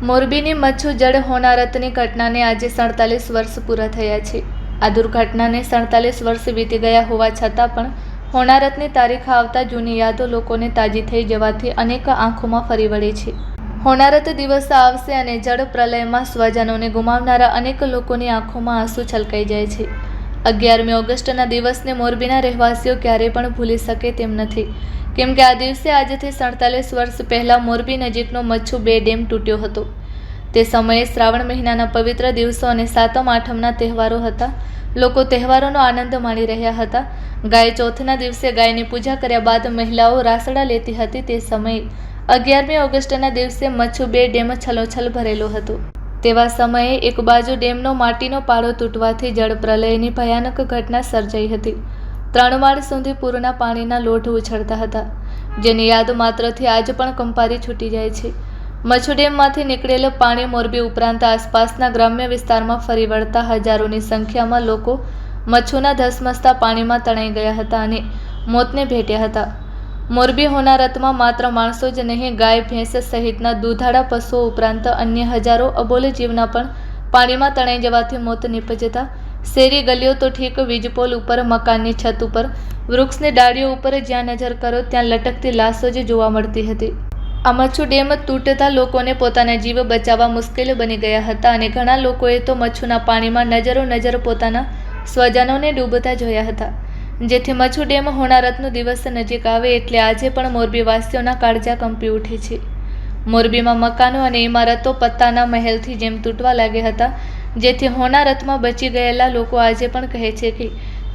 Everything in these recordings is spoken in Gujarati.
મોરબીની મચ્છુ જળ હોનારતની ઘટનાને આજે 47 વર્ષ પૂરા થયા છે। આ દુર્ઘટનાને 47 વર્ષ વીતી ગયા હોવા છતાં પણ હોનારતની તારીખ આવતા જૂની યાદો લોકોને તાજી થઈ જવાથી અનેક આંખોમાં ફરી વળે છે। હોનારત દિવસ આવશે અને જળ પ્રલયમાં સ્વજનોને ગુમાવનારા અનેક લોકોની આંખોમાં આંસુ છલકાઈ જાય છે। 11મી ઓગસ્ટના દિવસને મોરબીના રહેવાસીઓ ક્યારેય પણ ભૂલી શકે તેમ નથી, કેમ કે આ દિવસે આજથી 47 વર્ષ પહેલાં મોરબી નજીકનો મચ્છુ 2 ડેમ તૂટ્યો હતો। તે સમયે શ્રાવણ મહિનાના પવિત્ર દિવસો અને સાતમ આઠમના તહેવારો હતા। લોકો તહેવારોનો આનંદ માણી રહ્યા હતા। ગાય ચોથના દિવસે ગાયની પૂજા કર્યા બાદ મહિલાઓ રાસડા લેતી હતી। તે સમયે 11મી ઓગસ્ટના દિવસે મચ્છુ 2 ડેમ છલોછલ ભરેલો હતો। તેવા સમયે એક બાજુ ડેમનો માટીનો પાળો તૂટવાથી જળ પ્રલયની ભયાનક ઘટના સર્જાઈ હતી। 3 માળ સુધી પૂરના પાણીના લોઢ ઉછળતા હતા, જેની યાદ માત્રથી આજ પણ કંપારી છૂટી જાય છે। મચ્છુ ડેમમાંથી નીકળેલ પાણી મોરબી ઉપરાંત આસપાસના ગ્રામ્ય વિસ્તારમાં ફરી વળતા હજારોની સંખ્યામાં લોકો મચ્છુના ધસમસતા પાણીમાં તણાઈ ગયા હતા અને મોતને ભેટ્યા હતા। મોરબી હોનારતમાં માત્ર માણસો જ નહીં, ગાય, ભેંસ સહિતના દૂધાળા પશુઓ ઉપરાંત અન્ય હજારો અબોલ જીવના પણ પાણીમાં તણાઈ જવાથી મોત નીપજતા શેરી ગલીઓ તો ઠીક, વીજપોલ ઉપર, મકાનની છત ઉપર, વૃક્ષની ડાળીઓ ઉપર જ્યાં નજર કરો ત્યાં લટકતી લાશો જ જોવા મળતી હતી। આ મચ્છુ ડેમ તૂટતા લોકોને પોતાના જીવ બચાવવા મુશ્કેલ બની ગયા હતા અને ઘણા લોકોએ તો મચ્છુના પાણીમાં નજર પોતાના સ્વજનોને ડૂબતા જોયા હતા, જેથી મચ્છુ ડેમ હોનારતનો દિવસ નજીક આવે એટલે આજે પણ મોરબીવાસીઓના કાળજા કંપી ઉઠે છે। મોરબીમાં મકાનો અને ઇમારતો પત્તાના મહેલથી જેમ તૂટવા લાગ્યા હતા, જેથી હોનારતમાં બચી ગયેલા લોકો આજે પણ કહે છે કે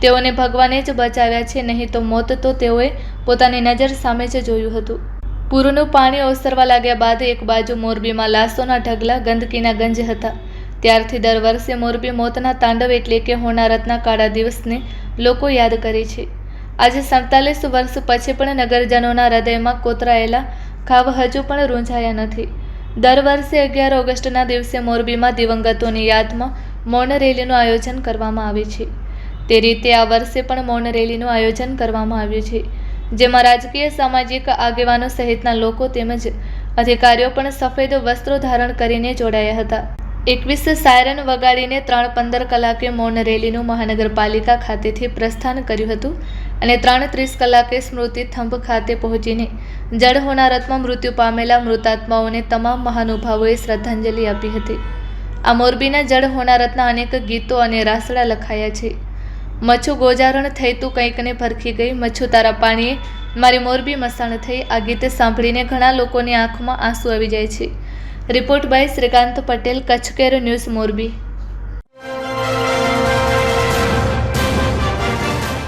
તેઓને ભગવાને જ બચાવ્યા છે, નહીં તો મોત તો તેઓએ પોતાની નજર સામે જ જોયું હતું। પૂરનું પાણી ઓસરવા લાગ્યા બાદ એક બાજુ મોરબીમાં લાશોના ઢગલા, ગંદકીના ગંજ હતા। ત્યારથી દર વર્ષે મોરબી મોતના તાંડવ એટલે કે હોનારતના કાળા દિવસને લોકો યાદ કરે છે। આજે 47 વર્ષ પછી પણ નગરજનોના હૃદયમાં કોતરાયેલા ઘાવ હજુ પણ રૂંઝાયા નથી। દર વર્ષે 11 ઓગસ્ટના દિવસે મોરબીમાં દિવંગતોની યાદમાં મૌન રેલીનું આયોજન કરવામાં આવે છે। તે રીતે આ વર્ષે પણ મૌન રેલીનું આયોજન કરવામાં આવ્યું છે, જેમાં રાજકીય, સામાજિક આગેવાનો સહિતના લોકો તેમજ અધિકારીઓ પણ સફેદ વસ્ત્રો ધારણ કરીને જોડાયા હતા। 21 સાયરન વગાડીને 3:15 કલાકે મૌન રેલીનું મહાનગરપાલિકા ખાતેથી પ્રસ્થાન કર્યું હતું અને 3:30 કલાકે સ્મૃતિ થંભ ખાતે પહોંચીને જળ હોનારતમાં મૃત્યુ પામેલા મૃતાત્માઓને તમામ મહાનુભાવોએ શ્રદ્ધાંજલિ આપી હતી। આ મોરબીના જળ હોનારતના અનેક ગીતો અને રાસડા લખાયા છે। મચ્છુ ગોજારણ થઈ તું કંઈકને ભરખી ગઈ, મચ્છુ તારા પાણીએ મારી મોરબી મસાણ થઈ। આ ગીત સાંભળીને ઘણા લોકોની આંખમાં આંસુ આવી જાય છે। Report by Shrikant Patel, Kutch care news, Morbi.